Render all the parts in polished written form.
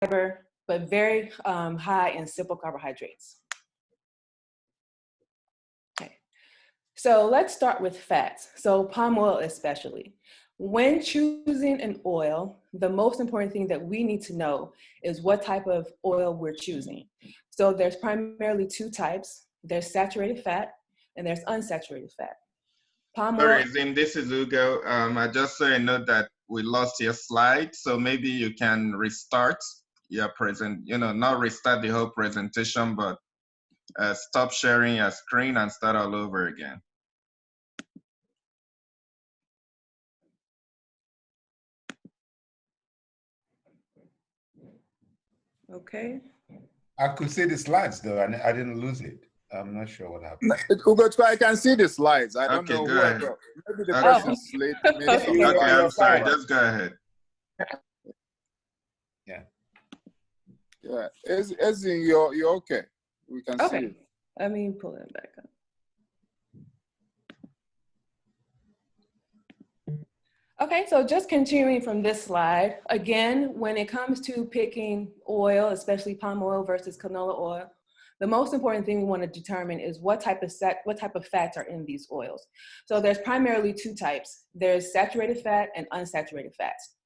fiber, but very high in simple carbohydrates. Okay, so let's start with fats. So palm oil especially. When choosing an oil, the most important thing that we need to know is what type of oil we're choosing. So there's primarily two types. There's saturated fat and there's unsaturated fat. Palm oil. Sorry, Ezim, this is Ugo. I just saw a note that we lost your slide, so maybe you can restart your not restart the whole presentation, but stop sharing your screen and start all over again. Okay. I could see the slides though, and I didn't lose it. I'm not sure what happened. Ugo, I can see the slides. I don't know go ahead. Maybe the Okay. person's late. Okay, I'm sorry. Just go ahead. Yeah. Yeah, Ezim, you're okay. We can see you. Let me pull it back up. Okay, so just continuing from this slide, again, when it comes to picking oil, especially palm oil versus canola oil, the most important thing we want to determine is what type of fats are in these oils. So there's primarily two types. There's saturated fat and unsaturated fats.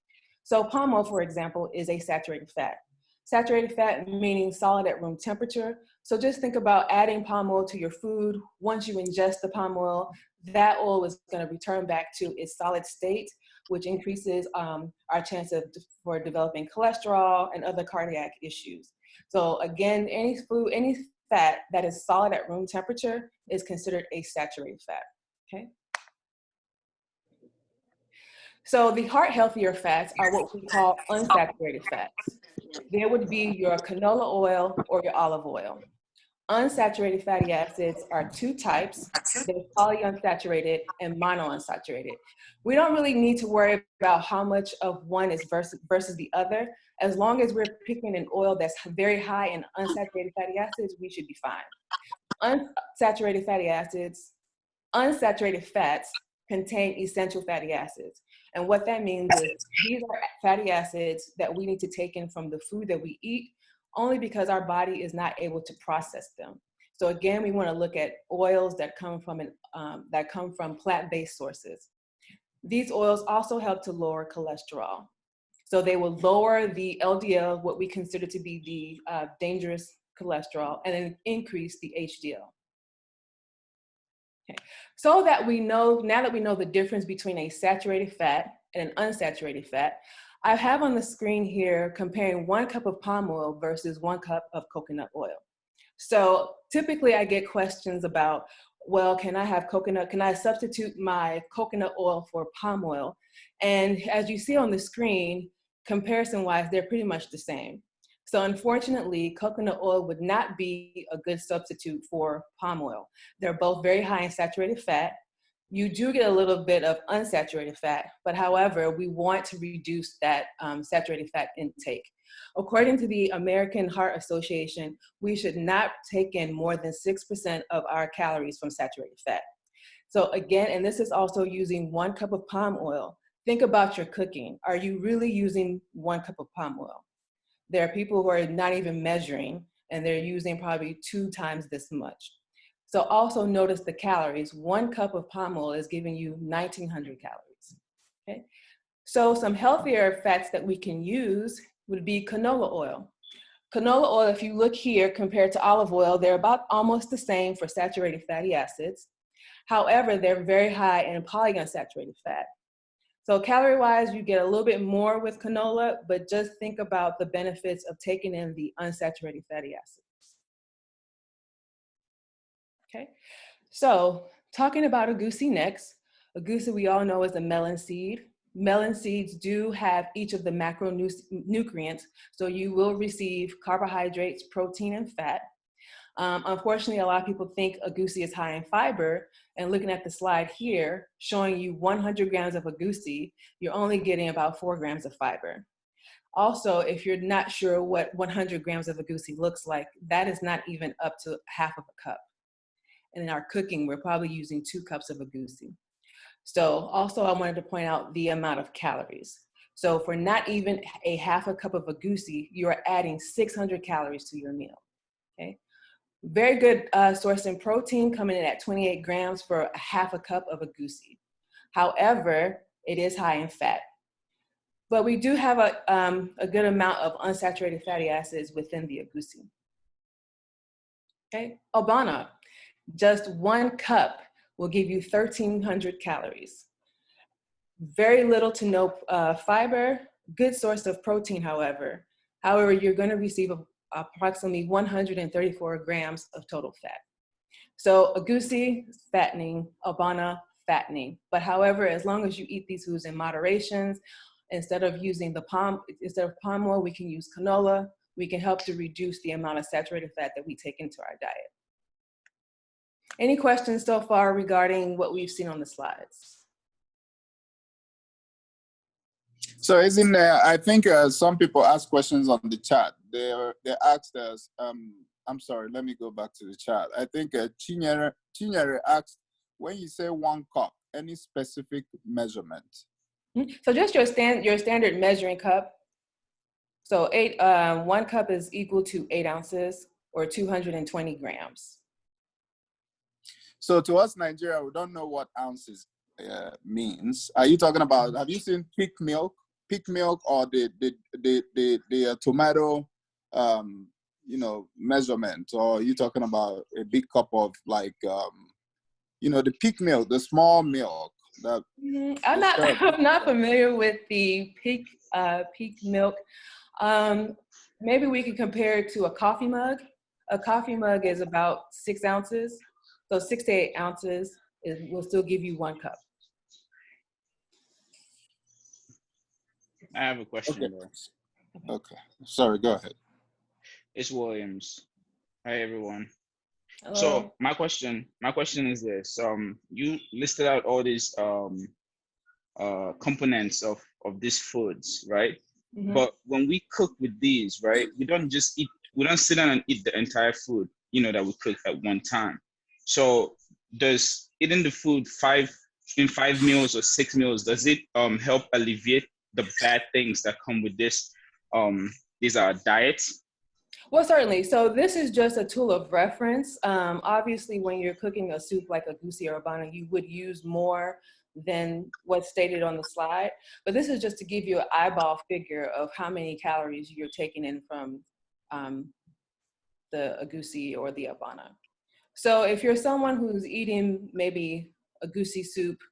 So palm oil, for example, is a saturated fat. Saturated fat meaning solid at room temperature. So just think about adding palm oil to your food. Once you ingest the palm oil, that oil is going to return back to its solid state, which increases our chance for developing cholesterol and other cardiac issues. So again, any fat that is solid at room temperature is considered a saturated fat, okay? So the heart healthier fats are what we call unsaturated fats. There would be your canola oil or your olive oil. Unsaturated fatty acids are two types. There's polyunsaturated and monounsaturated. We don't really need to worry about how much of one is versus the other. As long as we're picking an oil that's very high in unsaturated fatty acids, we should be fine. Unsaturated fats contain essential fatty acids. And what that means is these are fatty acids that we need to take in from the food that we eat, only because our body is not able to process them. So again, we want to look at oils that come from plant-based sources. These oils also help to lower cholesterol. So they will lower the LDL, what we consider to be the dangerous cholesterol, and then increase the HDL. Okay. So that we know, now that we know the difference between a saturated fat and an unsaturated fat, I have on the screen here comparing 1 cup of palm oil versus 1 cup of coconut oil. So typically I get questions about, well, can I substitute my coconut oil for palm oil? And as you see on the screen, comparison-wise, they're pretty much the same. So unfortunately, coconut oil would not be a good substitute for palm oil. They're both very high in saturated fat. You do get a little bit of unsaturated fat, but however, we want to reduce that saturated fat intake. According to the American Heart Association, we should not take in more than 6% of our calories from saturated fat. So again, and this is also using 1 cup of palm oil. Think about your cooking. Are you really using 1 cup of palm oil? There are people who are not even measuring, and they're using probably 2 times this much. So also notice the calories. 1 cup of palm oil is giving you 1,900 calories, okay? So some healthier fats that we can use would be canola oil. Canola oil, if you look here compared to olive oil, they're about almost the same for saturated fatty acids. However, they're very high in polyunsaturated fat. So calorie-wise, you get a little bit more with canola, but just think about the benefits of taking in the unsaturated fatty acids. Okay, so talking about agouti next. Agouti we all know is a melon seed. Melon seeds do have each of the macronutrients, so you will receive carbohydrates, protein, and fat. Unfortunately, a lot of people think agouti is high in fiber, and looking at the slide here, showing you 100 grams of agouti, you're only getting about 4 grams of fiber. Also, if you're not sure what 100 grams of agouti looks like, that is not even up to half of a cup. And in our cooking, we're probably using 2 cups of agouti. So also I wanted to point out the amount of calories. So for not even a half a cup of egusi, you are adding 600 calories to your meal, okay? Very good source in protein, coming in at 28 grams for a half a cup of egusi. However, it is high in fat. But we do have a good amount of unsaturated fatty acids within the egusi. Okay, Obana, just 1 cup will give you 1,300 calories. Very little to no fiber, good source of protein, however. However, you're gonna receive approximately 134 grams of total fat. So egusi, fattening, Obana, fattening. But however, as long as you eat these foods in moderation, instead of palm oil, we can use canola. We can help to reduce the amount of saturated fat that we take into our diet. Any questions so far regarding what we've seen on the slides? So isn't I think some people ask questions on the chat. They asked us, I'm sorry, let me go back to the chat. I think Chinyere asked, when you say 1 cup, any specific measurement? So just your standard measuring cup. So 1 cup is equal to 8 ounces or 220 grams. So to us, Nigeria, we don't know what ounces means. Are you talking about, have you seen peak milk? Peak milk or the tomato, you know, measurement? Or are you talking about a big cup of like, you know, the peak milk, the small milk? I'm not familiar with the peak milk. Maybe we could compare it to a coffee mug. A coffee mug is about 6 ounces. So 6 to 8 ounces will still give you 1 cup. I have a question, Okay. though. Okay. Sorry, go ahead. It's Williams. Hi, everyone. Hello. So my question is this: you listed out all these components of these foods, right? Mm-hmm. But when we cook with these, right, we don't sit down and eat the entire food, you know, that we cook at one time. So does eating the food 5 meals or 6 meals, does it help alleviate the bad things that come with this these are diets? Well, certainly. So this is just a tool of reference. Obviously, when you're cooking a soup like a goosey or a bana, you would use more than what's stated on the slide. But this is just to give you an eyeball figure of how many calories you're taking in from the agusi or the abana. So if you're someone who's eating maybe a goosey soup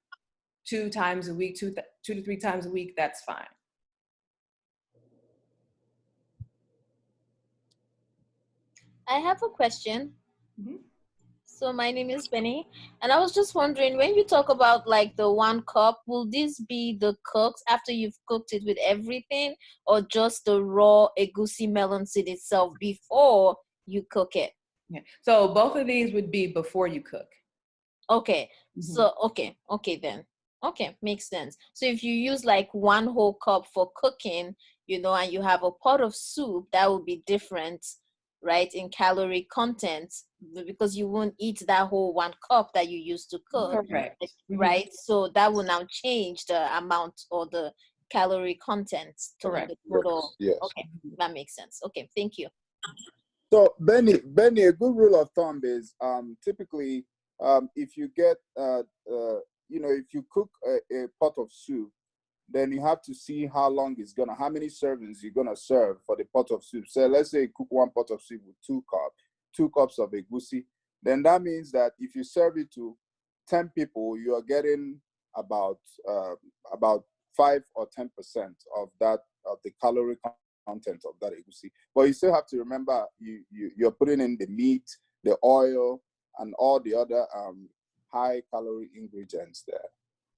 2 times a week, 2 to 3 times a week, that's fine. I have a question. Mm-hmm. So my name is Benny, and I was just wondering, when you talk about like the 1 cup, will this be the cooked after you've cooked it with everything, or just the raw egusi melon seed itself before you cook it? Yeah. So both of these would be before you cook. Okay. Mm-hmm. So okay then. Okay, makes sense. So if you use like 1 whole cup for cooking, you know, and you have a pot of soup, that would be different, right, in calorie content, because you won't eat that whole 1 cup that you used to cook. Correct. Right? Mm-hmm. So that will now change the amount or the calorie content to Correct. the total. Yes. Okay, that makes sense. Okay, thank you. So Benny, a good rule of thumb is typically if you get you know, if you cook a pot of soup, then you have to see how many servings you're gonna serve for the pot of soup. So let's say you cook 1 pot of soup with 2 cups of egusi. Then that means that if you serve it to 10 people, you are getting about 5 or 10% of the calorie content of that egusi. But you still have to remember you're putting in the meat, the oil, and all the other high calorie ingredients there.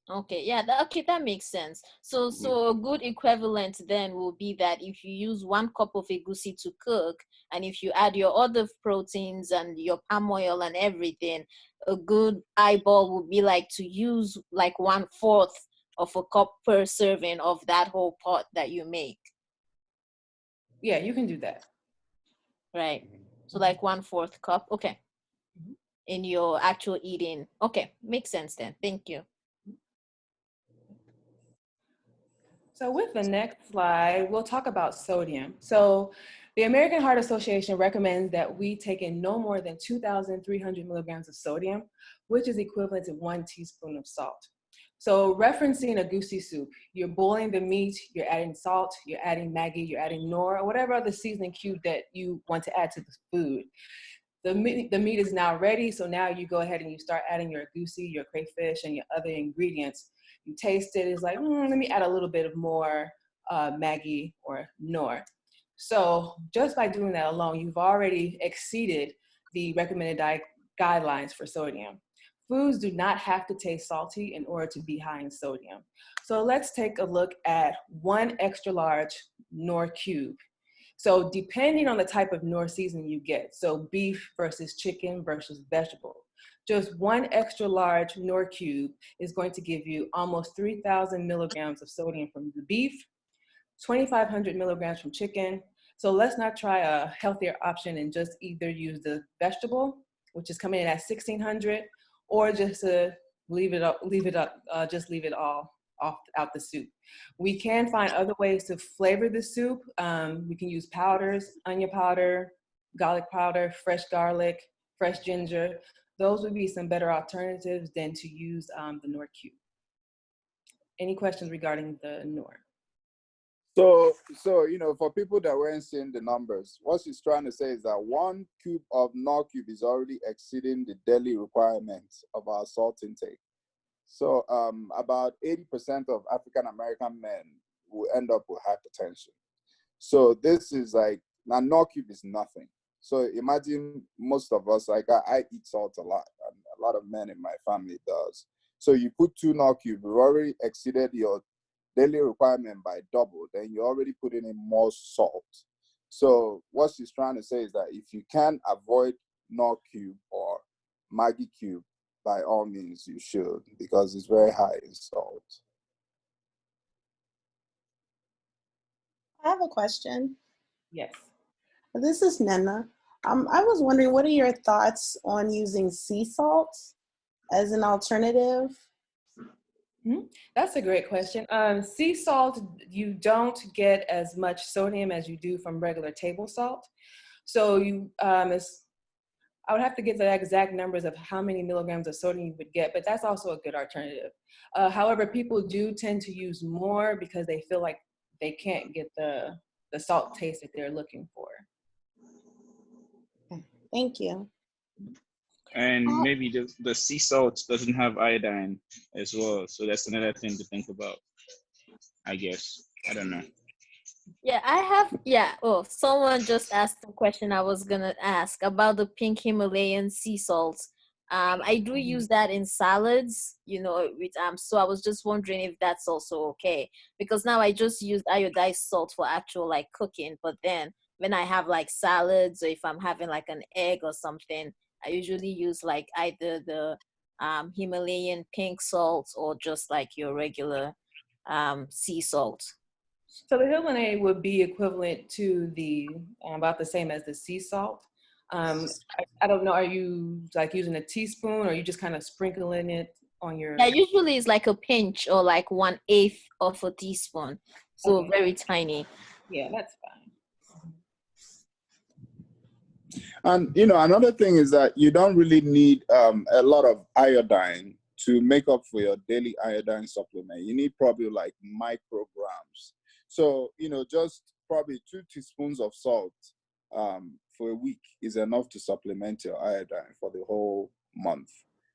Okay, yeah, that makes sense. So a good equivalent then will be that if you use 1 cup of egusi to cook, and if you add your other proteins and your palm oil and everything, a good eyeball would be like to use like 1/4 of a cup per serving of that whole pot that you make. Yeah, you can do that. Right. So like 1/4 cup. Okay. Mm-hmm. In your actual eating. Okay, makes sense then. Thank you. So with the next slide, we'll talk about sodium. So the American Heart Association recommends that we take in no more than 2,300 milligrams of sodium, which is equivalent to 1 teaspoon of salt. So referencing a goosey soup, you're boiling the meat, you're adding salt, you're adding Maggi, you're adding Nor, or whatever other seasoning cube that you want to add to the food. The meat is now ready, so now you go ahead and you start adding your goosey, your crayfish, and your other ingredients. You taste it, it's like, let me add a little bit of more Maggi or Nor. So just by doing that alone, you've already exceeded the recommended diet guidelines for sodium. Foods do not have to taste salty in order to be high in sodium. So let's take a look at 1 extra large Nor cube. So depending on the type of Nor seasoning you get, so beef versus chicken versus vegetable, just 1 extra large Nor cube is going to give you almost 3,000 milligrams of sodium from the beef, 2,500 milligrams from chicken. So let's not try a healthier option and just either use the vegetable, which is coming in at 1,600, or just leave it all out the soup. We can find other ways to flavor the soup. We can use powders, onion powder, garlic powder, fresh garlic, fresh ginger. Those would be some better alternatives than to use the Nor cube. Any questions regarding the Nor? So, for people that weren't seeing the numbers, what she's trying to say is that 1 cube of Nor cube is already exceeding the daily requirements of our salt intake. So about 80% of African American men will end up with hypertension. So this is like, now Nor cube is nothing. So imagine most of us, like I eat salt a lot, and a lot of men in my family does. So you put 2 Nor cube, you've already exceeded your daily requirement by double, then you're already putting in more salt. So what she's trying to say is that if you can avoid Nor cube or Maggi cube, by all means you should, because it's very high in salt. I have a question. Yes. This is Nena. I was wondering, what are your thoughts on using sea salt as an alternative? That's a great question. Sea salt, you don't get as much sodium as you do from regular table salt. So I would have to get the exact numbers of how many milligrams of sodium you would get, but that's also a good alternative. However, people do tend to use more because they feel like they can't get the salt taste that they're looking for. Thank you. And maybe the sea salt doesn't have iodine as well. So that's another thing to think about, I guess. I don't know. Yeah, oh, someone just asked a question I was gonna ask about the pink Himalayan sea salt. I do use that in salads, so I was just wondering if that's also okay, because now I just use iodized salt for actual like cooking, but then when I have like salads, or if I'm having like an egg or something, I usually use like either the Himalayan pink salt or just like your regular sea salt. So the Himalayan would be equivalent to about the same as the sea salt. I don't know, are you like using a teaspoon, or are you just kind of sprinkling it on your? Yeah, usually it's like a pinch or like 1/8 of a teaspoon. So Okay. very tiny. Yeah, that's fine. And another thing is that you don't really need a lot of iodine to make up for your daily iodine supplement. You need probably like micrograms. So just probably 2 teaspoons of salt for a week is enough to supplement your iodine for the whole month.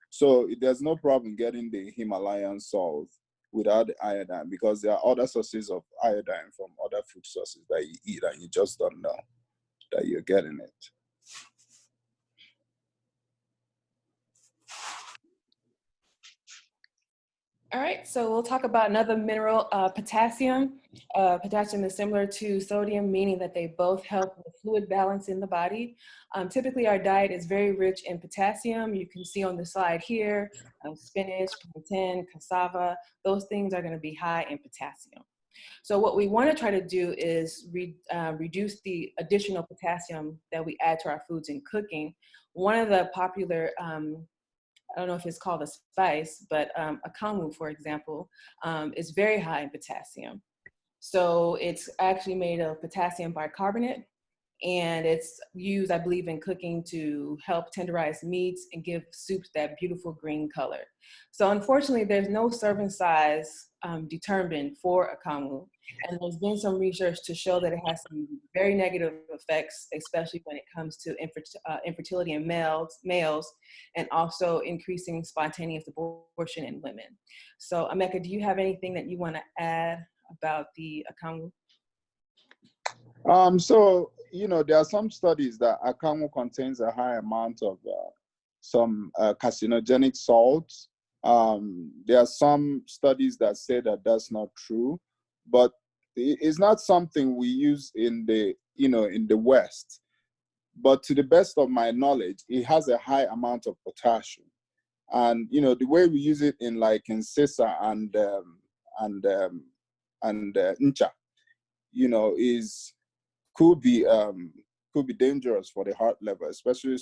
So there's no problem getting the Himalayan salt without the iodine, because there are other sources of iodine from other food sources that you eat and you just don't know that you're getting it. All right, so we'll talk about another mineral, potassium. Potassium is similar to sodium, meaning that they both help with fluid balance in the body. Typically, our diet is very rich in potassium. You can see on the slide here, spinach, plantain, cassava, those things are gonna be high in potassium. So what we wanna try to do is reduce the additional potassium that we add to our foods in cooking. One of the popular, I don't know if it's called a spice, but akamu, for example, is very high in potassium. So it's actually made of potassium bicarbonate, and it's used, I believe, in cooking to help tenderize meats and give soups that beautiful green color. So unfortunately, there's no serving size determined for akamu. And there's been some research to show that it has some very negative effects, especially when it comes to infertility in males, and also increasing spontaneous abortion in women. So Emeka, do you have anything that you want to add about the akamu? So, there are some studies that akamu contains a high amount of some carcinogenic salts. There are some studies that say that that's not true, but it's not something we use in the, in the West. But to the best of my knowledge, it has a high amount of potassium. And, the way we use it in Sisa and Ncha, could be dangerous for the heart level, especially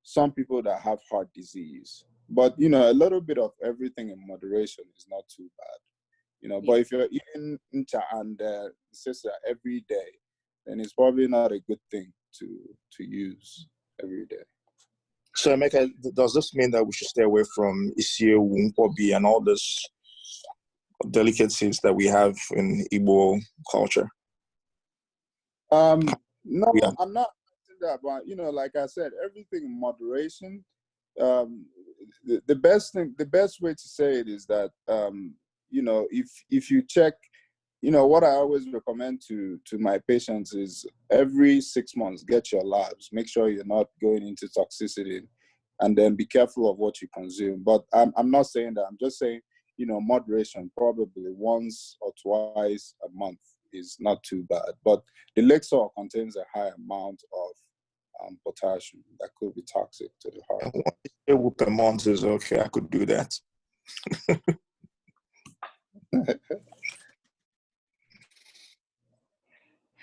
some people that have heart disease. But a little bit of everything in moderation is not too bad. But if you're eating ncha and sisa every day, then it's probably not a good thing to use every day. So Emeka, does this mean that we should stay away from Ezeoke and all these delicacies that we have in Igbo culture? No, Yeah. I'm not saying that, but like I said, everything in moderation. The best way to say it is that if you check, what I always recommend to my patients is every 6 months get your labs, make sure you're not going into toxicity, and then be careful of what you consume. But I'm not saying that. I'm just saying moderation, probably once or twice a month is not too bad. But the lake salt contains a high amount of potassium that could be toxic to the heart. A whoop a month is okay. I could do that.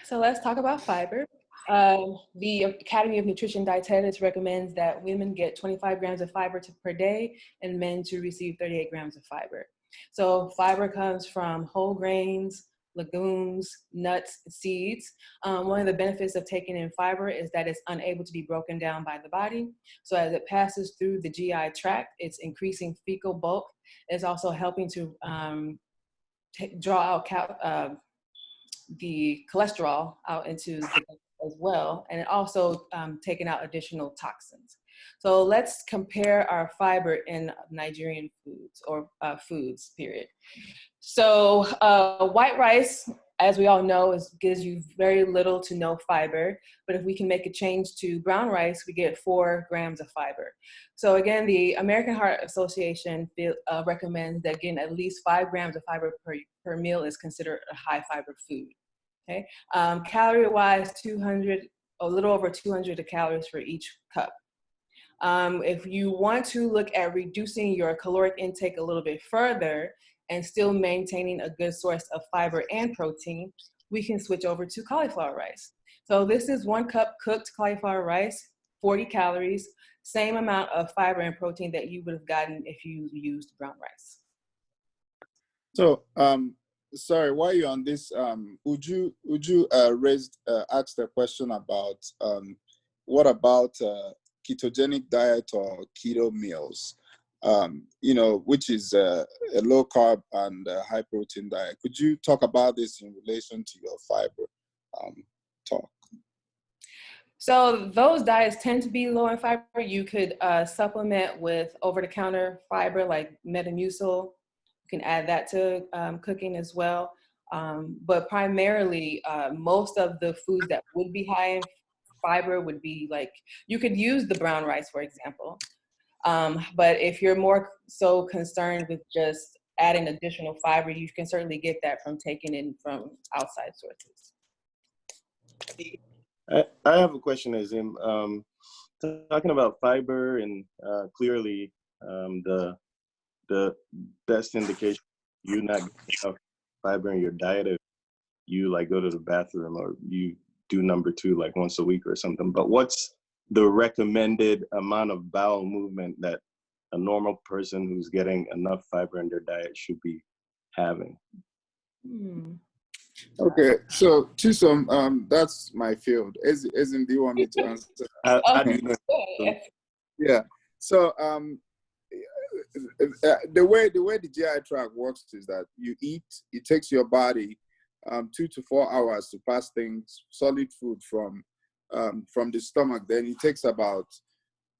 So let's talk about fiber. The Academy of Nutrition Dietetics recommends that women get 25 grams of fiber per day and men to receive 38 grams of fiber. So fiber comes from whole grains, legumes, nuts, seeds. One of the benefits of taking in fiber is that it's unable to be broken down by the body. So as it passes through the GI tract, it's increasing fecal bulk. It's also helping to draw out the cholesterol out into the gut as well, and also taking out additional toxins. So let's compare our fiber in Nigerian foods or foods, period. So white rice, as we all know, gives you very little to no fiber, but if we can make a change to brown rice, we get 4 grams of fiber. So again, the American Heart Association recommends that getting at least 5 grams of fiber per meal is considered a high fiber food. Okay, calorie-wise, a little over 200 calories for each cup. If you want to look at reducing your caloric intake a little bit further and still maintaining a good source of fiber and protein, we can switch over to cauliflower rice. So this is 1 cup cooked cauliflower rice, 40 calories, same amount of fiber and protein that you would have gotten if you used brown rice. So, sorry, while you're on this, Uju asked a question about what about ketogenic diet or keto meals, which is a low carb and high protein diet. Could you talk about this in relation to your fiber talk? So those diets tend to be low in fiber. You could supplement with over-the-counter fiber like Metamucil. You can add that to cooking as well. But primarily, most of the foods that would be high in fiber would be like, you could use the brown rice, for example. But if you're more so concerned with just adding additional fiber, you can certainly get that from taking in from outside sources. I have a question, Ezim. Talking about fiber and clearly the best indication you not getting enough fiber in your diet if you like go to the bathroom or you do number 2 like once a week or something. But what's the recommended amount of bowel movement that a normal person who's getting enough fiber in their diet should be having? Okay, so Chisom, that's my field. Ezim, do you want me to answer? How do you know? Yeah. So the way the GI tract works is that you eat. It takes your body 2 to 4 hours to pass things, solid food from the stomach. Then it takes about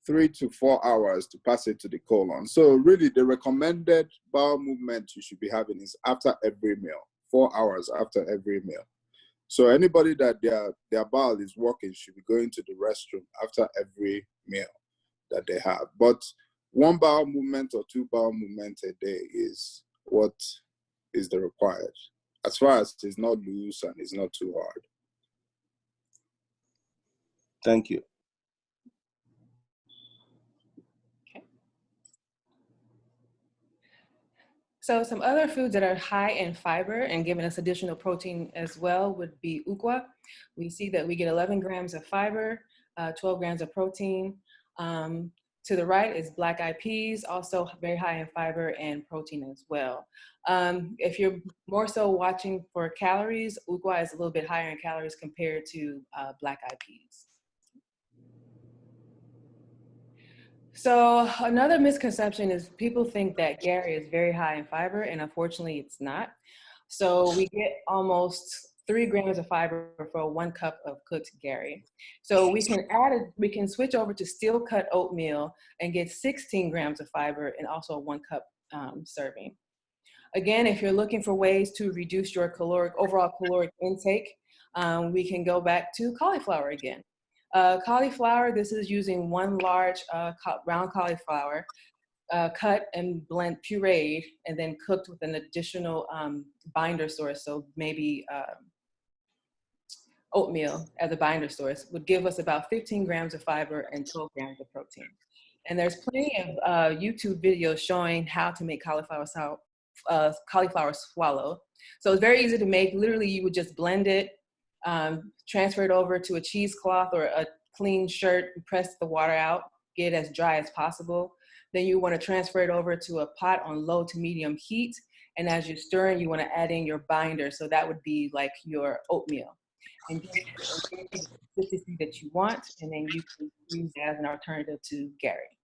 3 to 4 hours to pass it to the colon. So really, the recommended bowel movement you should be having is after every meal, 4 hours after every meal. So anybody that their bowel is working should be going to the restroom after every meal that they have. But 1 bowel movement or 2 bowel movements a day is what is the required, as far as it's not loose and it's not too hard. Thank you. Okay. So some other foods that are high in fiber and giving us additional protein as well would be ukwa. We see that we get 11 grams of fiber, 12 grams of protein. To the right is black eyed peas, also very high in fiber and protein as well. If you're more so watching for calories, ukwa is a little bit higher in calories compared to black eyed peas. So another misconception is people think that Gary is very high in fiber, and unfortunately it's not. So we get almost 3 grams of fiber for 1 cup of cooked Gary. So we can switch over to steel cut oatmeal and get 16 grams of fiber and also a 1 cup serving. Again, if you're looking for ways to reduce your overall caloric intake, we can go back to cauliflower again. Cauliflower, this is using 1 large round cauliflower, cut and blend, pureed, and then cooked with an additional binder source. So maybe oatmeal as a binder source would give us about 15 grams of fiber and 12 grams of protein. And there's plenty of YouTube videos showing how to make cauliflower swallow. So it's very easy to make. Literally, you would just blend it, transfer it over to a cheesecloth or a clean shirt, press the water out, get it as dry as possible. Then you want to transfer it over to a pot on low to medium heat. And as you're stirring, you want to add in your binder. So that would be like your oatmeal. And get the consistency that you want, and then you can use that as an alternative to Gary.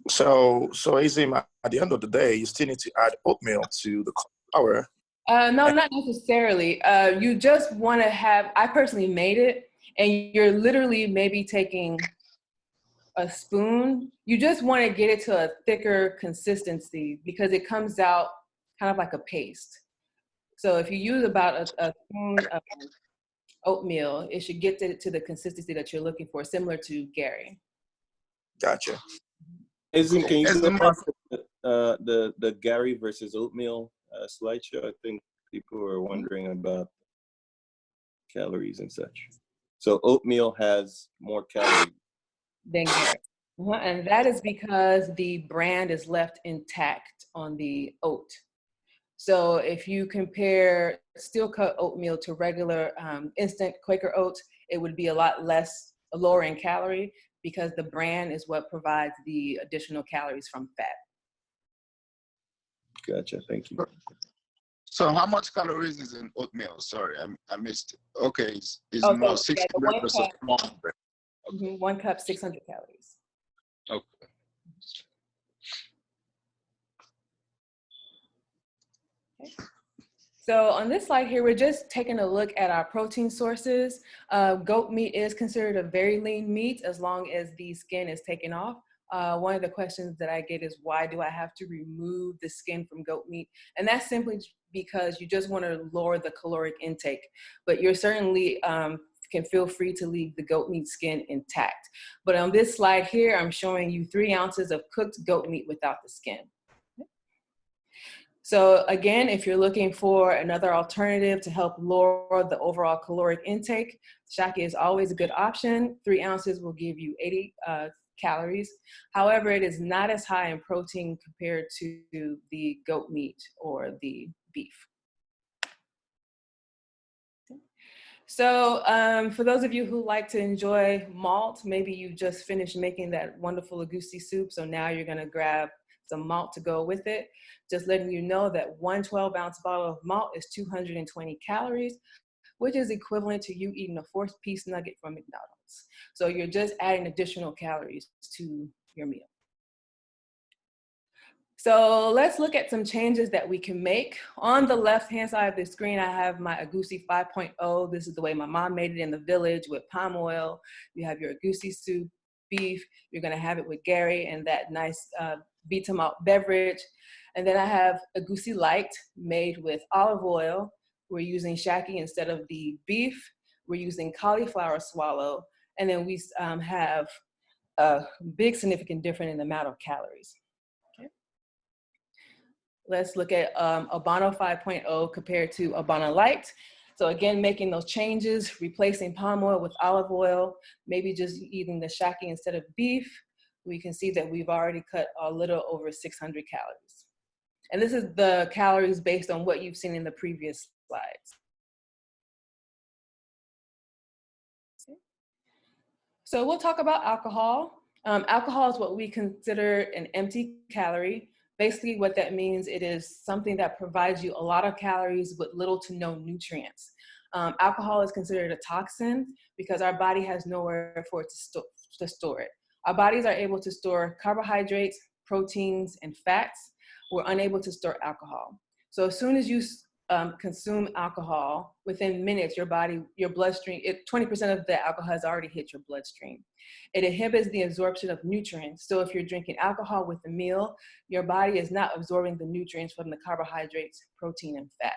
So Ezim, at the end of the day, you still need to add oatmeal to the cauliflower. No, not necessarily. You just want to have, I personally made it, and you're literally maybe taking a spoon. You just want to get it to a thicker consistency because it comes out kind of like a paste. So if you use about a spoon of oatmeal, it should get to the consistency that you're looking for, similar to Gary. Gotcha. Ezim, can you go back to the Gary versus oatmeal slideshow? I think people are wondering about calories and such. So oatmeal has more calories than Gary. And that is because the brand is left intact on the oat. So if you compare steel cut oatmeal to regular instant Quaker oats, it would be a lot lower in calorie because the bran is what provides the additional calories from fat. Gotcha, thank you. So how much calories is in oatmeal? Sorry, I missed it. Okay, it's more 600 versus 400. 1 cup, 600 calories. Okay. So on this slide here, we're just taking a look at our protein sources. Goat meat is considered a very lean meat as long as the skin is taken off. One of the questions that I get is, why do I have to remove the skin from goat meat? And that's simply because you just want to lower the caloric intake, but you're certainly can feel free to leave the goat meat skin intact. But on this slide here, I'm showing you 3 ounces of cooked goat meat without the skin. So again, if you're looking for another alternative to help lower the overall caloric intake, shake is always a good option. 3 ounces will give you 80 calories. However, it is not as high in protein compared to the goat meat or the beef. So for those of you who like to enjoy malt, maybe you just finished making that wonderful egusi soup, so now you're gonna grab some malt to go with it. Just letting you know that one 12-ounce bottle of malt is 220 calories, which is equivalent to you eating a 4-piece nugget from McDonald's. So you're just adding additional calories to your meal. So let's look at some changes that we can make. On the left-hand side of the screen, I have my Egusi 5.0. This is the way my mom made it in the village with palm oil. You have your Egusi soup, beef. You're gonna have it with Gary and that nice Vita malt beverage. And then I have Egusi Light made with olive oil. We're using shaki instead of the beef. We're using cauliflower swallow. And then we have a big significant difference in the amount of calories. Let's look at Abano 5.0 compared to Abano Light. So again, making those changes, replacing palm oil with olive oil, maybe just eating the shaki instead of beef. We can see that we've already cut a little over 600 calories. And this is the calories based on what you've seen in the previous slides. So we'll talk about alcohol. Alcohol is what we consider an empty calorie. Basically what that means, it is something that provides you a lot of calories with little to no nutrients. Alcohol is considered a toxin because our body has nowhere for it to store it. Our bodies are able to store carbohydrates, proteins, and fats. We're unable to store alcohol. So as soon as you consume alcohol, within minutes, your bloodstream, 20% of the alcohol has already hit your bloodstream. It inhibits the absorption of nutrients. So if you're drinking alcohol with a meal, your body is not absorbing the nutrients from the carbohydrates, protein, and fat.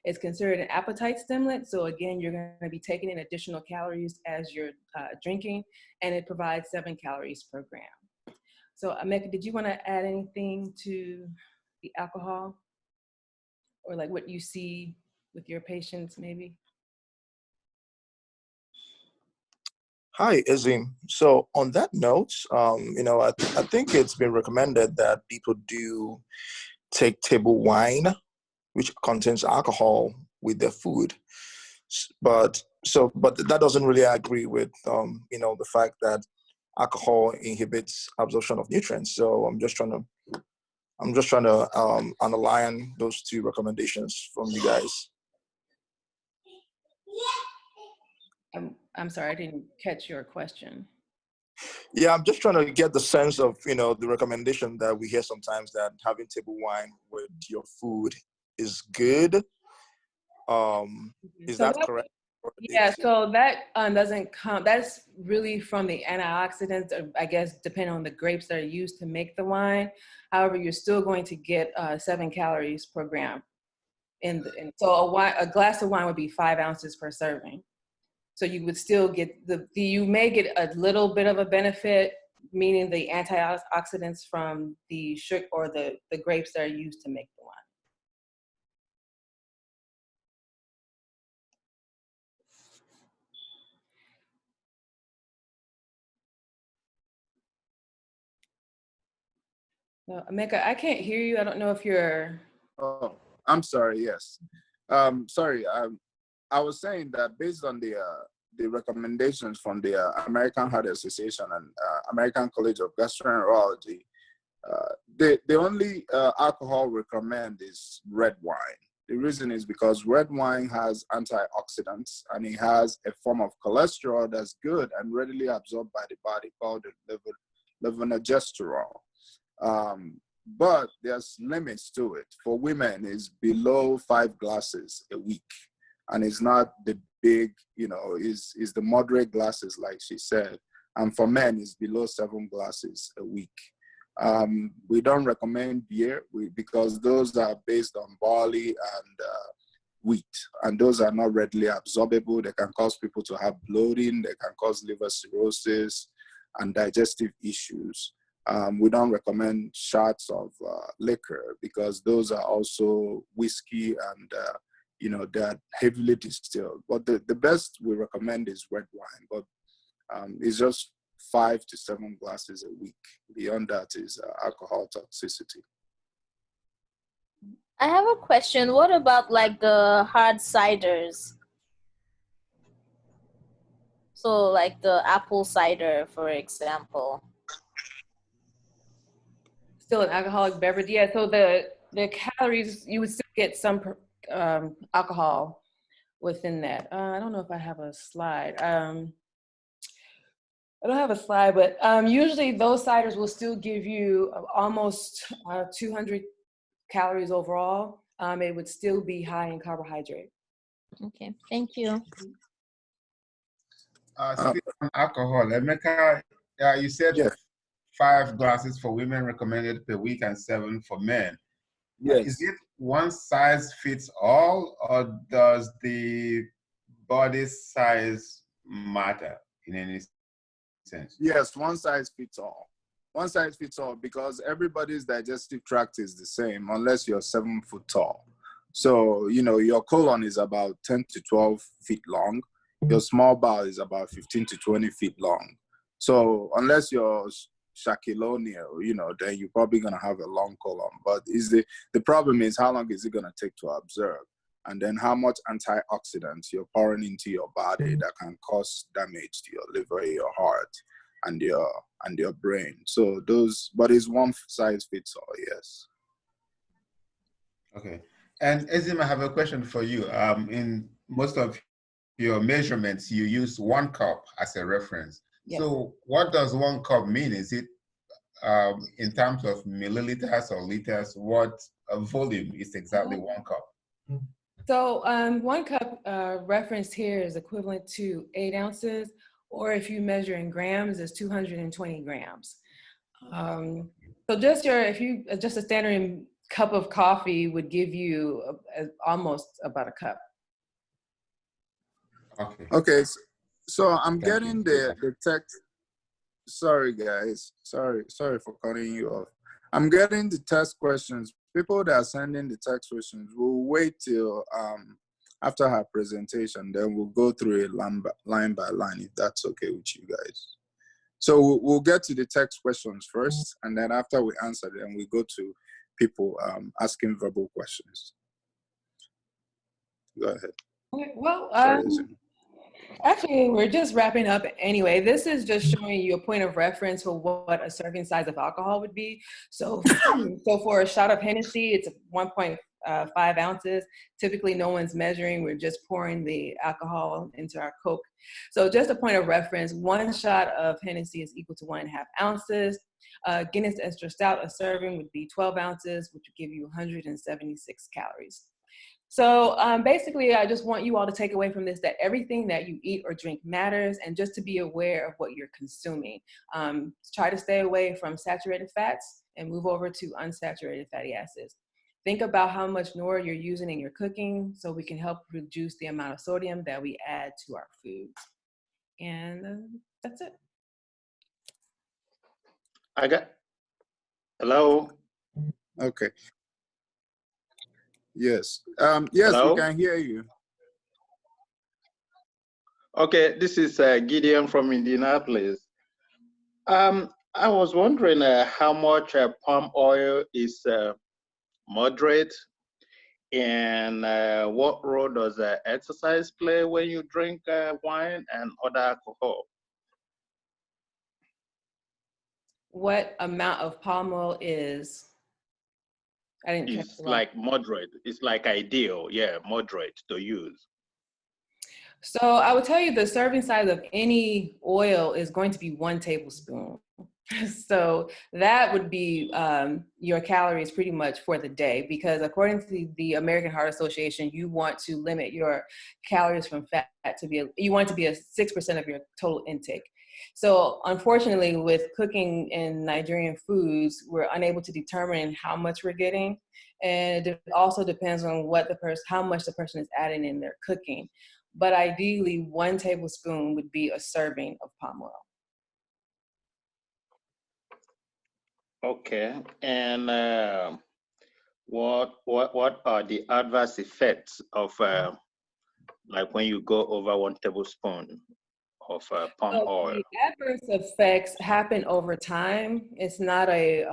It's considered an appetite stimulant. So again, you're going to be taking in additional calories as you're drinking, and it provides 7 calories per gram. So Emeka, did you want to add anything to the alcohol? Or like what you see with your patients maybe? Hi, Ezim. So on that note, I think it's been recommended that people do take table wine, which contains alcohol, with their food. But that doesn't really agree with, the fact that alcohol inhibits absorption of nutrients. So I'm just trying to align those two recommendations from you guys. I'm sorry, I didn't catch your question. Yeah, I'm just trying to get the sense of, the recommendation that we hear sometimes that having table wine with your food is good. Is So that correct? Yeah, so that doesn't come, that's really from the antioxidants, I guess, depending on the grapes that are used to make the wine. However, you're still going to get 7 calories per gram. So a glass of wine would be 5 ounces per serving. So you would still get you may get a little bit of a benefit, meaning the antioxidants from the sugar or the grapes that are used to make the wine. So, Emeka, I can't hear you. I don't know if you're. Oh, I'm sorry. Yes. Sorry. I was saying that based on the recommendations from the American Heart Association and American College of Gastroenterology, the only alcohol recommend is red wine. The reason is because red wine has antioxidants and it has a form of cholesterol that's good and readily absorbed by the body called the levonorgestrel. But there's limits to it. For women, it's below 5 glasses a week. And it's not the big, is the moderate glasses, like she said. And for men, it's below 7 glasses a week. We don't recommend beer because those are based on barley and wheat. And those are not readily absorbable. They can cause people to have bloating. They can cause liver cirrhosis and digestive issues. We don't recommend shots of liquor because those are also whiskey and, they're heavily distilled. But the best we recommend is red wine, but it's just 5 to 7 glasses a week. Beyond that is alcohol toxicity. I have a question. What about like the hard ciders? So like the apple cider, for example. Still an alcoholic beverage, yeah. So the calories, you would still get some alcohol within that. I don't know if I have a slide. I don't have a slide, but usually those ciders will still give you almost 200 calories overall. It would still be high in carbohydrate. Okay, thank you. Speaking on alcohol, Emeka, you said Yes. 5 glasses for women recommended per week and 7 for men. Yes. Is it one size fits all, or does the body size matter in any sense? Yes, one size fits all. One size fits all because everybody's digestive tract is the same unless you're 7 foot tall. So, you know, your colon is about 10 to 12 feet long. Your small bowel is about 15 to 20 feet long. So unless you're Shaquille O'Neal, you know, then you're probably going to have a long colon. But the problem is how long is it going to take to absorb? And then how much antioxidants you're pouring into your body that can cause damage to your liver, your heart, and your brain. So but it's one size fits all, yes. Okay. And Ezim, I have a question for you. In most of your measurements, you use 1 cup as a reference. Yes. So what does 1 cup mean? Is it in terms of milliliters or liters? What volume is exactly 1 cup? So 1 cup referenced here is equivalent to 8 ounces, or if you measure in grams, is 220 grams. So just a standard cup of coffee would give you almost about a cup. Okay. Okay, so I'm Thank getting you. the text. Sorry, guys. Sorry for cutting you off. I'm getting the text questions. People that are sending the text questions, we'll wait till after her presentation, then we'll go through it line by line, if that's okay with you guys. So we'll get to the text questions first, and then after we answer them, we go to people asking verbal questions. Go ahead. Okay, well, Sorry, Ezim. actually, we're just wrapping up anyway. This is just showing you a point of reference for what a serving size of alcohol would be. So, so for a shot of Hennessy, it's 1.5 ounces. Typically, no one's measuring. We're just pouring the alcohol into our Coke. So just a point of reference, 1 shot of Hennessy is equal to 1.5 ounces. Guinness Extra Stout, a serving would be 12 ounces, which would give you 176 calories. So basically, I just want you all to take away from this that everything that you eat or drink matters, and just to be aware of what you're consuming. Try to stay away from saturated fats and move over to unsaturated fatty acids. Think about how much Nor you're using in your cooking so we can help reduce the amount of sodium that we add to our foods. And that's it. Hello? Okay. Yes. Yes, Hello? we can hear you. Okay, this is Gideon from Indianapolis. I was wondering how much palm oil is moderate, and what role does exercise play when you drink wine and other alcohol? What amount of palm oil is? I didn't catch It's the like moderate. It's like ideal, yeah, moderate to use. So I would tell you the serving size of any oil is going to be 1 tablespoon. So that would be your calories pretty much for the day, because according to the American Heart Association, you want to limit your calories from fat to be, you want it to be 6% of your total intake. So unfortunately, with cooking in Nigerian foods, we're unable to determine how much we're getting. And it also depends on how much the person is adding in their cooking. But ideally, 1 tablespoon would be a serving of palm oil. Okay, and what are the adverse effects of like when you go over 1 tablespoon of palm oil? The adverse effects happen over time. It's not a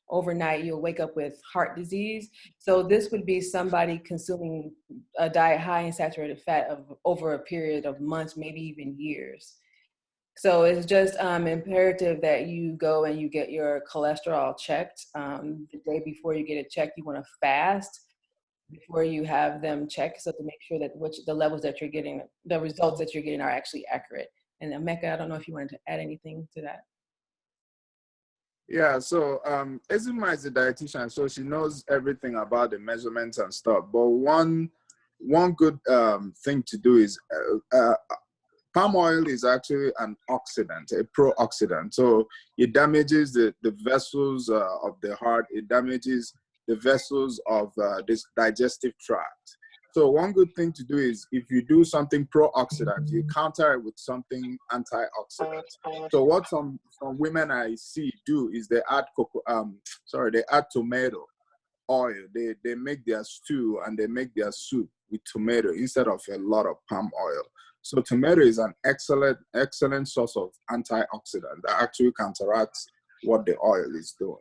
overnight you'll wake up with heart disease. So this would be somebody consuming a diet high in saturated fat over a period of months, maybe even years. So it's just imperative that you go and you get your cholesterol checked. The day before you get it checked, you want to fast before you have them checked, so to make sure that the levels that you're getting, the results that you're getting are actually accurate. And Mecca, I don't know if you wanted to add anything to that. Yeah, so Ezima is a dietitian, so she knows everything about the measurements and stuff. But one good thing to do is palm oil is actually an oxidant, a pro-oxidant. So it damages the vessels of the heart. It damages the vessels of this digestive tract. So one good thing to do is, if you do something pro-oxidant, you counter it with something antioxidant. So what some women I see do is they add they add tomato oil. They make their stew and they make their soup with tomato instead of a lot of palm oil. So tomato is an excellent source of antioxidant that actually counteracts what the oil is doing.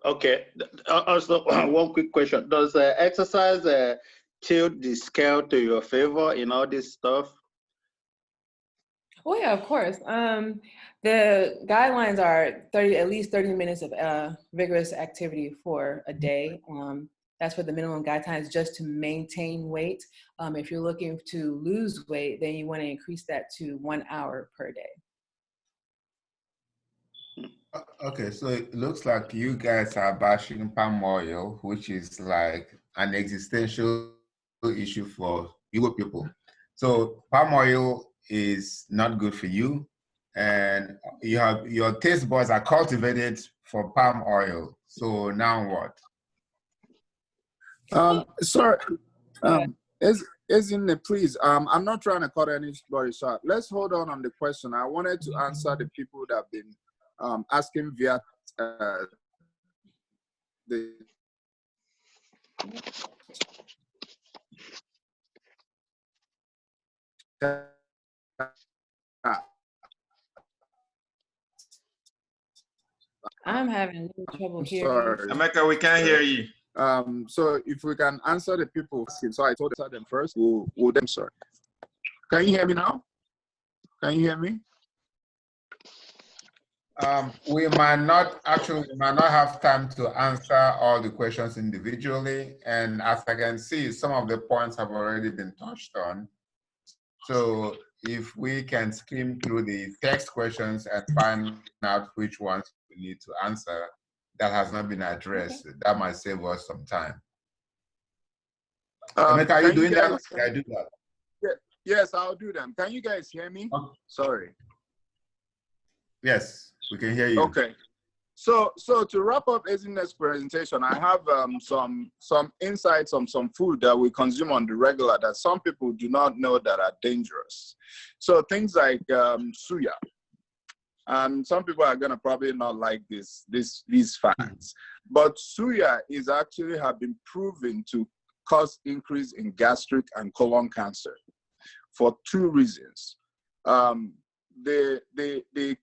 Okay. Also, one quick question: does exercise tilt the scale to your favor in all this stuff? Oh yeah, of course. The guidelines are at least 30 minutes of vigorous activity for a day. That's for the minimum guidelines, just to maintain weight. If you're looking to lose weight, then you want to increase that to 1 hour per day. Okay, so it looks like you guys are bashing palm oil, which is like an existential issue for Igbo people. So palm oil is not good for you, and your taste buds are cultivated for palm oil. So now what? Sorry, Ezim, please, I'm not trying to cut anybody short. Let's hold on the question. I wanted to answer the people that have been asking via the I'm having trouble hearing. Sorry. Emeka, we can't hear you. So if we can answer the people, so I told them first, we'll them, sorry. Can you hear me now? Can you hear me? We might not have time to answer all the questions individually. And as I can see, some of the points have already been touched on. So if we can skim through the text questions and find out which ones we need to answer that has not been addressed, that might save us some time. Emeka, are you doing that? Can I do that? Yeah, yes, I'll do them. Can you guys hear me? Okay. Sorry. Yes, we can hear you. Okay. So to wrap up Ezim's presentation, I have some insights on some food that we consume on the regular that some people do not know that are dangerous. So things like suya. And some people are gonna probably not like these facts, but suya is actually have been proven to cause increase in gastric and colon cancer for two reasons. The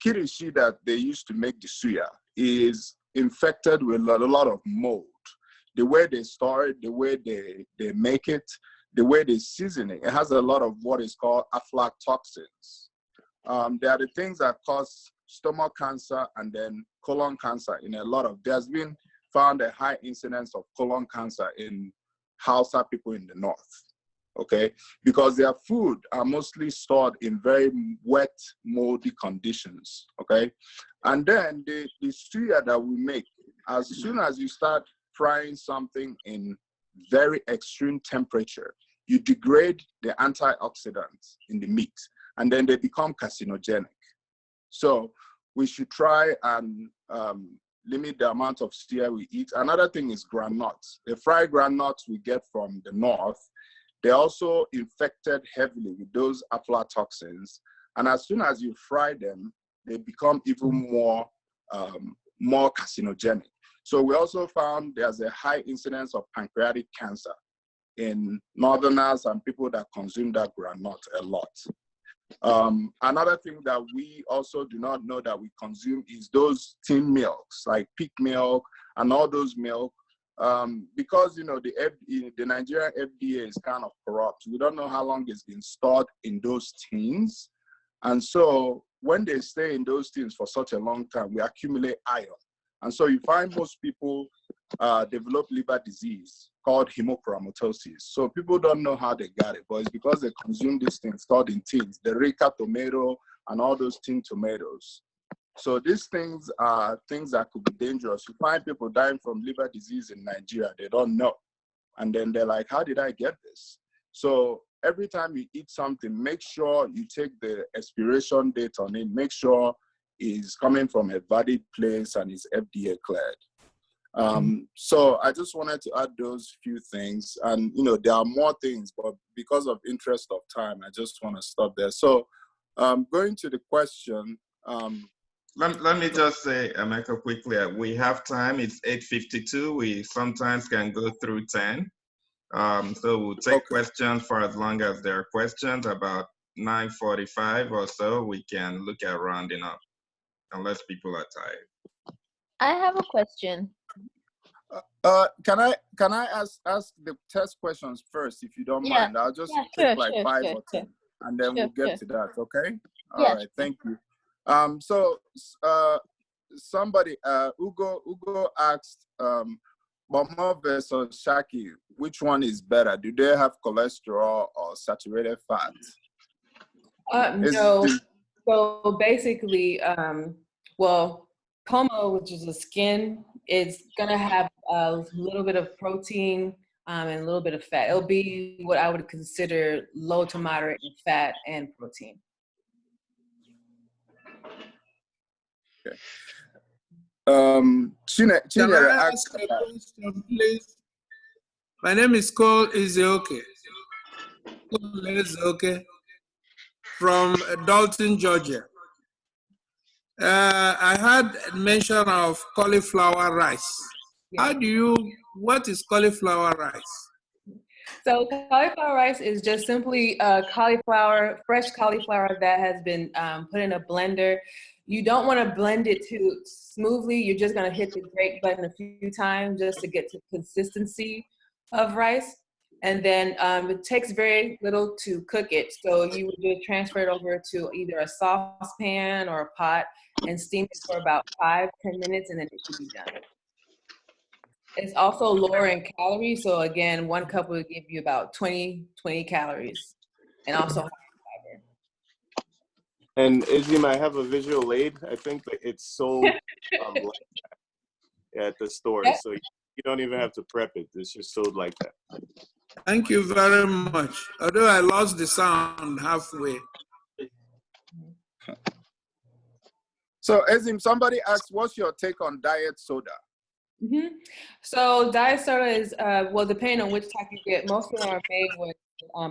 kirishi that they used to make the suya is infected with a lot of mold. The way they store it, the way they make it, the way they season it, it has a lot of what is called aflatoxins. They are the things that cause stomach cancer and then colon cancer in a lot of, there's been found a high incidence of colon cancer in Hausa people in the north, okay? Because their food are mostly stored in very wet, moldy conditions, okay? And then the suya that we make, as soon as you start frying something in very extreme temperature, you degrade the antioxidants in the meat, and then they become carcinogenic. So we should try and limit the amount of suya we eat. Another thing is groundnuts. The fried groundnuts we get from the north, they're also infected heavily with those aflatoxins. And as soon as you fry them, they become even more carcinogenic. So we also found there's a high incidence of pancreatic cancer in northerners and people that consume that groundnut a lot. Another thing that we also do not know that we consume is those tin milks, like pig milk and all those milk. Because, you know, the Nigerian FDA is kind of corrupt. We don't know how long it's been stored in those tins. And so when they stay in those things for such a long time, we accumulate iron. And so you find most people develop liver disease called hemochromatosis. So people don't know how they got it, but it's because they consume these things stored in tins, the Rica tomato and all those tin tomatoes. So these things are things that could be dangerous. You find people dying from liver disease in Nigeria, they don't know. And then they're like, how did I get this? So every time you eat something, make sure you take the expiration date on it, make sure it's coming from a valid place and is FDA cleared. So I just wanted to add those few things. And, you know, there are more things, but because of interest of time, I just want to stop there. So going to the question. Let me just say, Emeka, quickly, we have time. It's 8:52. We sometimes can go through 10. So we'll take questions for as long as there are questions. About 9:45 or so, we can look at rounding up, unless people are tired. I have a question. Can I ask the test questions first, if you don't mind? I'll just take like 5 or 10, and then we'll get to that. Okay. All right. Thank you. So somebody, Ugo asked, Mama versus Shaki, which one is better? Do they have cholesterol or saturated fat? No. So basically, well, Pomo, which is the skin, is gonna have a little bit of protein and a little bit of fat. It'll be what I would consider low to moderate in fat and protein. Okay. Can I ask a question, please? My name is called Ezeoke. Ezeoke from Dalton, Georgia. I had mention of cauliflower rice. What is cauliflower rice? So cauliflower rice is just simply cauliflower, fresh cauliflower that has been put in a blender. You don't want to blend it too smoothly. You're just going to hit the grate button a few times just to get to consistency of rice. And then it takes very little to cook it. So you would just transfer it over to either a saucepan or a pot and steam it for about 5-10 minutes, and then it should be done. It's also lower in calories. So again, 1 cup will give you about 20 calories, and also high fiber. And Ezim, I have a visual aid. I think that it's sold at the store. Yep. So you don't even have to prep it. It's just sold like that. Thank you very much. Although I lost the sound halfway. So Ezim, somebody asked, what's your take on diet soda? Mm-hmm. So diet soda is, well, depending on which type you get, most of them are made with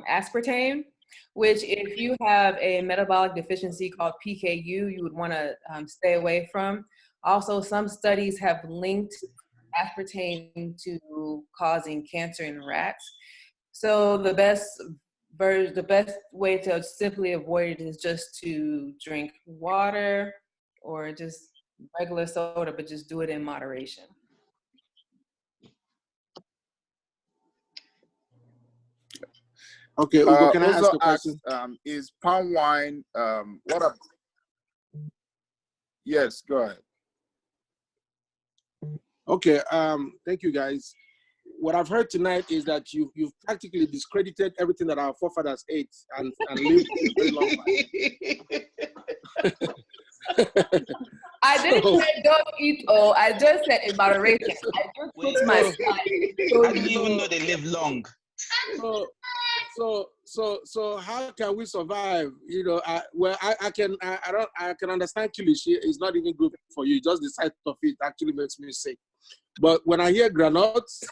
aspartame, which if you have a metabolic deficiency called PKU, you would want to stay away from. Also, some studies have linked aspartame to causing cancer in rats. So the best way to simply avoid it is just to drink water or just regular soda, but just do it in moderation. Okay, Ugo, can I ask a question? Is palm wine, yes, go ahead. Okay, thank you guys. What I've heard tonight is that you've practically discredited everything that our forefathers ate and lived a very long life. I didn't say don't eat all. I just said in moderation. I just put my slide. I didn't even know they live long. So how can we survive? You know, I can understand kilishi is not even good for you. Just the sight of it actually makes me sick. But when I hear granuts,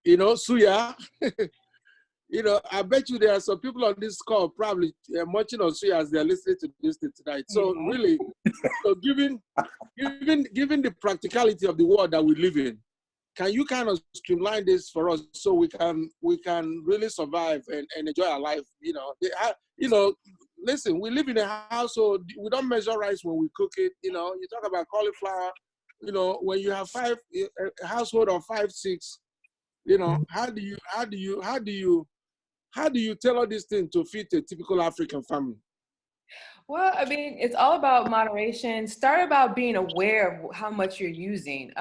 you know, suya, you know, I bet you there are some people on this call probably munching on suya as they're listening to this tonight. So really, so given the practicality of the world that we live in, can you kind of streamline this for us so we can really survive and enjoy our life? You know, listen, we live in a household. We don't measure rice when we cook it. You know, you talk about cauliflower. You know, when you have a household of 5, 6, you know, how do you how do you tailor this thing to fit a typical African family? Well, I mean, it's all about moderation. Start about being aware of how much you're using.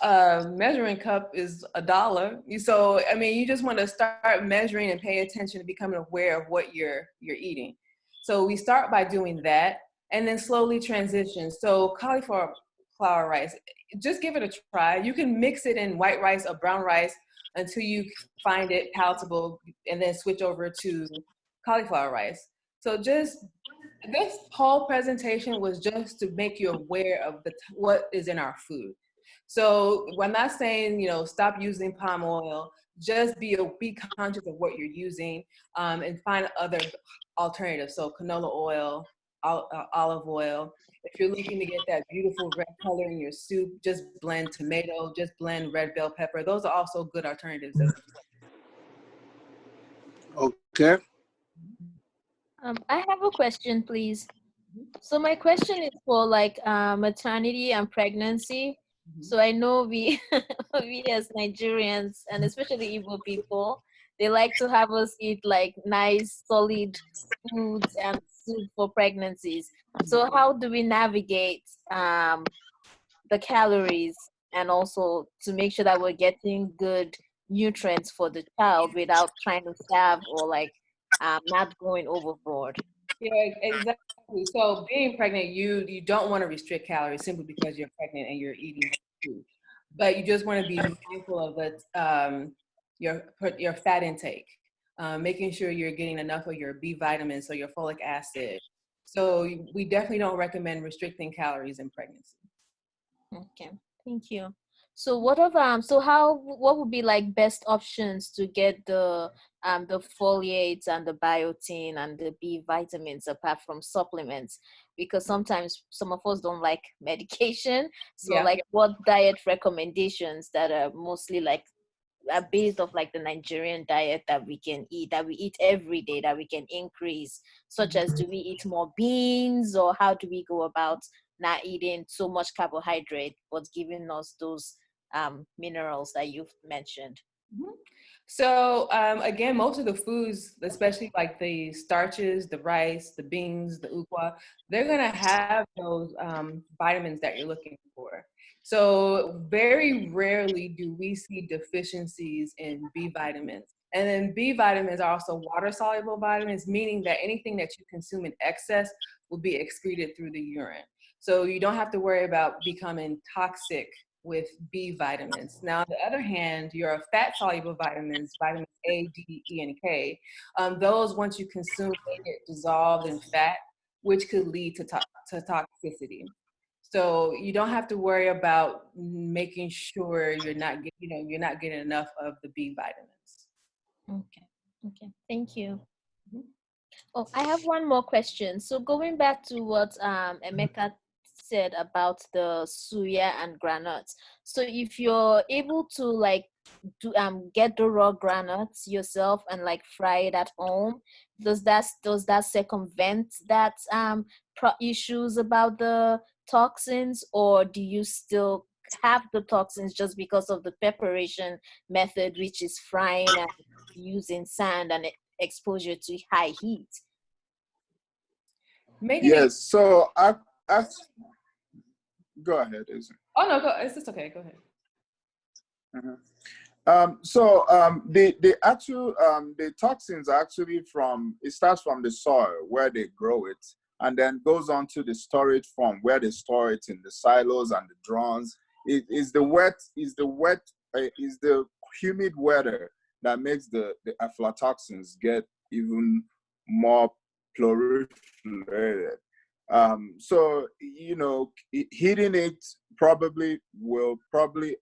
Measuring cup is $1. So, I mean, you just want to start measuring and pay attention to becoming aware of what you're eating. So we start by doing that and then slowly transition. So cauliflower rice, just give it a try. You can mix it in white rice or brown rice until you find it palatable and then switch over to cauliflower rice. So just this whole presentation was just to make you aware of what is in our food. So we're not saying, you know, stop using palm oil, just be conscious of what you're using and find other alternatives. So canola oil, olive oil. If you're looking to get that beautiful red color in your soup, just blend tomato, just blend red bell pepper. Those are also good alternatives as well. Okay. I have a question, please. So my question is for like maternity and pregnancy. So I know we as Nigerians and especially Igbo people, they like to have us eat like nice solid foods and soup for pregnancies. So how do we navigate the calories and also to make sure that we're getting good nutrients for the child without trying to starve or like not going overboard? Yeah, exactly. So being pregnant, you don't want to restrict calories simply because you're pregnant and you're eating food, but you just want to be mindful of your fat intake, making sure you're getting enough of your B vitamins, so your folic acid. So we definitely don't recommend restricting calories in pregnancy. Okay, thank you. So what would be like best options to get the folates and the biotin and the B vitamins apart from supplements? Because sometimes some of us don't like medication. So Yeah. like what diet recommendations that are mostly like are based off like the Nigerian diet that we can eat, that we eat every day, that we can increase, such as do we eat more beans or how do we go about not eating so much carbohydrate, but giving us those minerals that you've mentioned? So again, most of the foods, especially like the starches, the rice, the beans, the ukwa, they're gonna have those vitamins that you're looking for. So very rarely do we see deficiencies in B vitamins. And then B vitamins are also water-soluble vitamins, meaning that anything that you consume in excess will be excreted through the urine. So you don't have to worry about becoming toxic with B vitamins. Now, on the other hand, your fat-soluble vitamins, vitamins A, D, E, and K, those once you consume, they get dissolved in fat, which could lead to toxicity. So you don't have to worry about making sure you're not getting enough of the B vitamins. Okay, thank you. Oh, I have one more question. So going back to what Emeka said about the suya and granuts. So if you're able to like get the raw granuts yourself and like fry it at home, does that circumvent that issues about the toxins, or do you still have the toxins just because of the preparation method, which is frying and using sand and exposure to high heat? Yes, so I go ahead, Ezim. Oh no, it's just okay. Go ahead. The actual the toxins are actually it starts from the soil where they grow it, and then goes on to the storage farm where they store it in the silos and the drums. It is the humid weather that makes the aflatoxins get even more proliferated. So, you know, heating it probably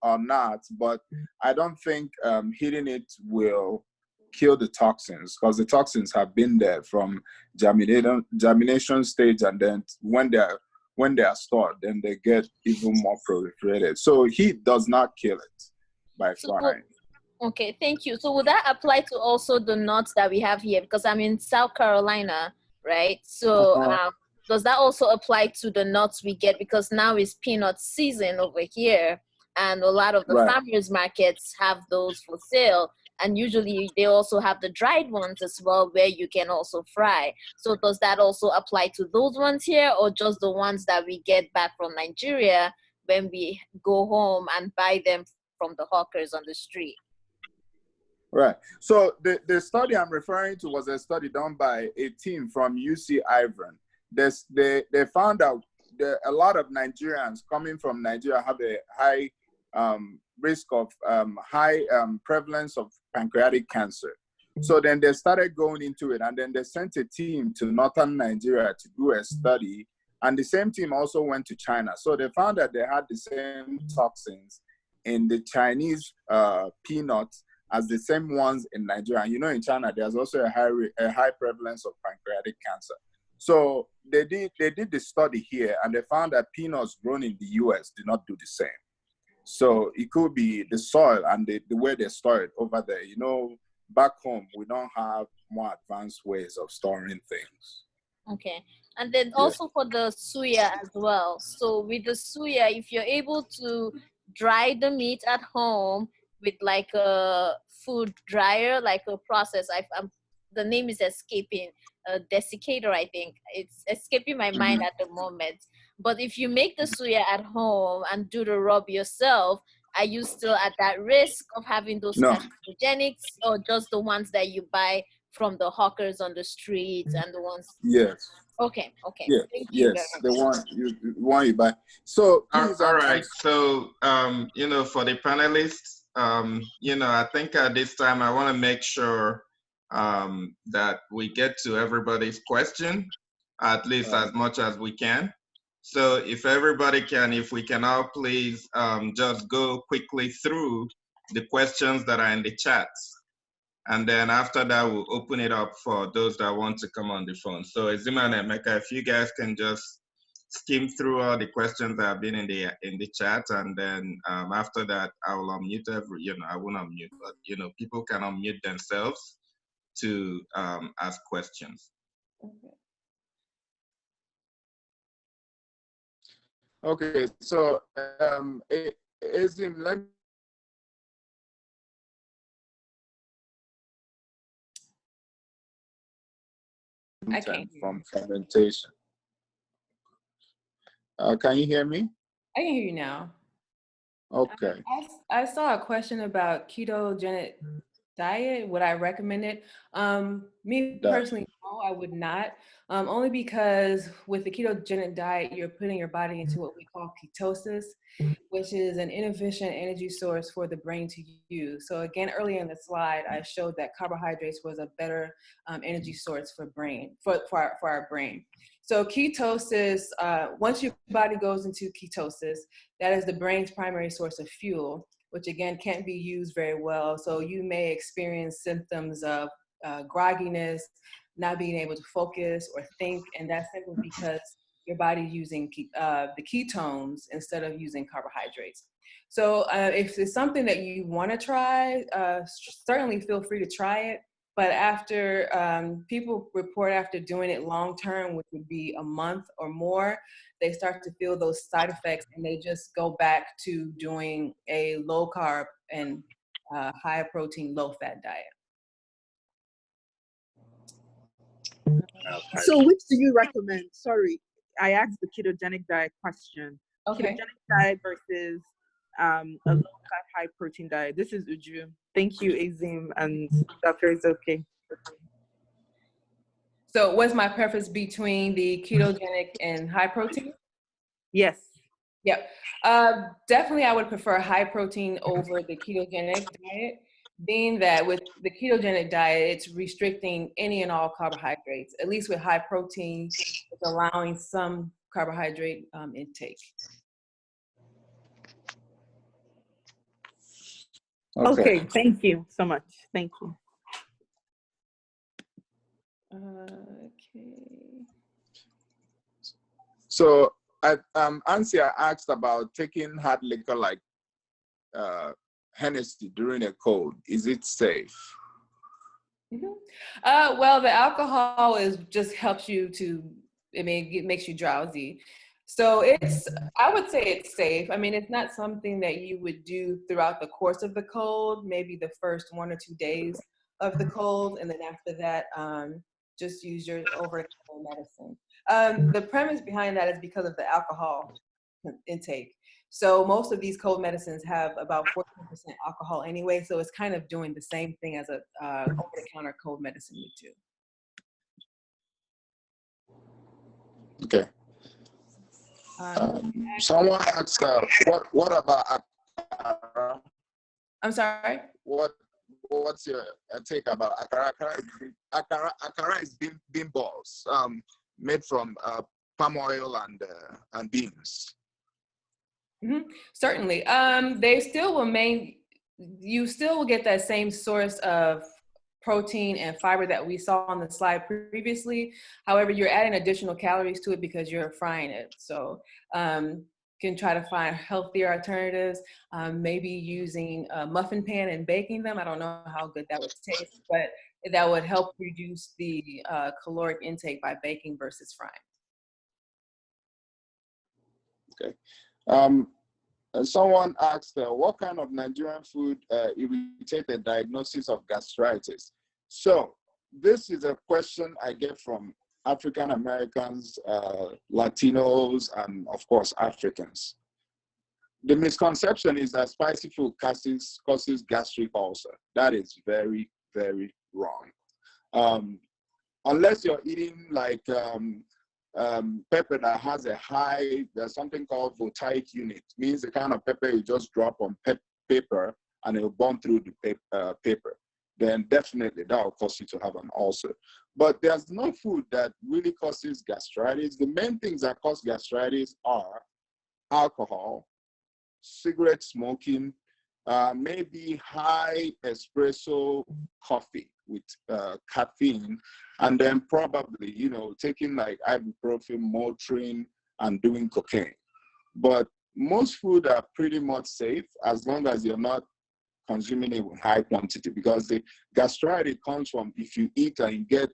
or not, but I don't think heating it will kill the toxins, because the toxins have been there from germination stage, and then when they are stored, then they get even more proliferated. So heat does not kill it by frying. Okay, thank you. So would that apply to also the nuts that we have here? Because I'm in South Carolina, right? So does that also apply to the nuts we get? Because now it's peanut season over here, and a lot of the farmers markets have those for sale. And usually they also have the dried ones as well, where you can also fry. So does that also apply to those ones here, or just the ones that we get back from Nigeria when we go home and buy them from the hawkers on the street? Right. So the study I'm referring to was a study done by a team from UC Irvine. They found out that a lot of Nigerians coming from Nigeria have a high risk of high prevalence of pancreatic cancer. So then they started going into it, and then they sent a team to northern Nigeria to do a study. And the same team also went to China. So they found that they had the same toxins in the Chinese peanuts as the same ones in Nigeria. And you know, in China, there's also a high prevalence of pancreatic cancer. So they did the study here, and they found that peanuts grown in the US did not do the same. So it could be the soil and the way they store it over there. You know, back home, we don't have more advanced ways of storing things. Okay. And then also for the suya as well. So with the suya, if you're able to dry the meat at home with like a food dryer, like a process, the name is escaping, a desiccator, I think. It's escaping my mind at the moment. But if you make the suya at home and do the rub yourself, are you still at that risk of having those carcinogenics, or just the ones that you buy from the hawkers on the streets and the ones? Yes. Okay. Yeah. Yes. The one you buy. So please, all right. So you know, for the panelists, you know, I think at this time I want to make sure that we get to everybody's question, at least as much as we can. So if everybody can, if we can all please just go quickly through the questions that are in the chats. And then after that, we'll open it up for those that want to come on the phone. So Ezim and Emeka, if you guys can just skim through all the questions that have been in the chat, and then after that, I will unmute I won't unmute, but you know, people can unmute themselves to ask questions. Okay, so Ezim, let me. From fermentation. Can you hear me? I can hear you now. Okay. I saw a question about ketogenic diet. Would I recommend it? Me personally, no, I would not. Only because with the ketogenic diet, you're putting your body into what we call ketosis, which is an inefficient energy source for the brain to use. So again, earlier in the slide, I showed that carbohydrates was a better energy source for our brain. So ketosis, once your body goes into ketosis, that is the brain's primary source of fuel, which again can't be used very well. So you may experience symptoms of grogginess, not being able to focus or think, and that's simply because your body's using the ketones instead of using carbohydrates. So if it's something that you want to try, certainly feel free to try it. But after people report after doing it long term, which would be a month or more, they start to feel those side effects, and they just go back to doing a low carb and high protein, low fat diet. So which do you recommend? Sorry, I asked the ketogenic diet question. Okay. Ketogenic diet versus a low fat, high protein diet. This is Uju. Thank you, Ezim and Dr. Ezeoke. So what's my preference between the ketogenic and high protein? Yes. Yep. Definitely I would prefer high protein over the ketogenic diet, being that with the ketogenic diet, it's restricting any and all carbohydrates. At least with high protein, it's allowing some carbohydrate intake. Okay, thank you so much. Thank you. Okay. So Ansia asked about taking hard liquor like Hennessy during a cold. Is it safe? Well, the alcohol just helps you to, it makes you drowsy. So I would say it's safe. I mean, it's not something that you would do throughout the course of the cold, maybe the first 1 or 2 days of the cold. And then after that, just use your over-the-counter medicine. The premise behind that is because of the alcohol intake. So most of these cold medicines have about 14% alcohol anyway. So it's kind of doing the same thing as a over-the-counter cold medicine would do. Okay. Someone asked, what about akara? I'm sorry? What's your take about akara? Akara is bean balls made from palm oil and beans. Mm-hmm. Certainly. They still will you still will get that same source of protein and fiber that we saw on the slide previously. However, you're adding additional calories to it because you're frying it. So can try to find healthier alternatives, maybe using a muffin pan and baking them. I don't know how good that would taste, but that would help reduce the caloric intake by baking versus frying. Okay. Someone asked, what kind of Nigerian food irritated diagnosis of gastritis? So this is a question I get from African Americans, Latinos, and of course, Africans. The misconception is that spicy food causes gastric ulcer. That is very, very wrong. Unless you're eating like pepper that has there's something called voltaic unit, means the kind of pepper you just drop on paper and it'll burn through the paper. Then definitely that will cause you to have an ulcer. But there's no food that really causes gastritis. The main things that cause gastritis are alcohol, cigarette smoking, maybe high espresso coffee with caffeine, and then probably, taking like ibuprofen, Motrin, and doing cocaine. But most food are pretty much safe as long as you're not consuming it in high quantity, because the gastritis comes from if you eat and you get,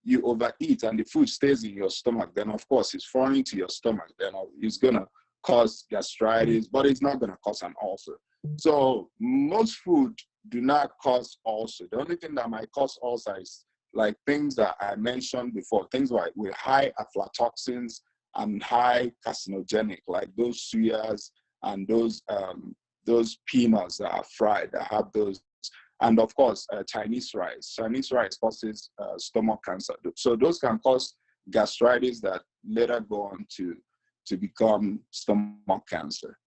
you overeat and the food stays in your stomach, then of course it's foreign to your stomach, then it's gonna cause gastritis, but it's not gonna cause an ulcer. So most food do not cause ulcer. The only thing that might cause ulcer is like things that I mentioned before, things like with high aflatoxins and high carcinogenic, like those suyas and those peanuts that are fried that have those, and of course Chinese rice. Chinese rice causes stomach cancer. So those can cause gastritis that later go on to become stomach cancer.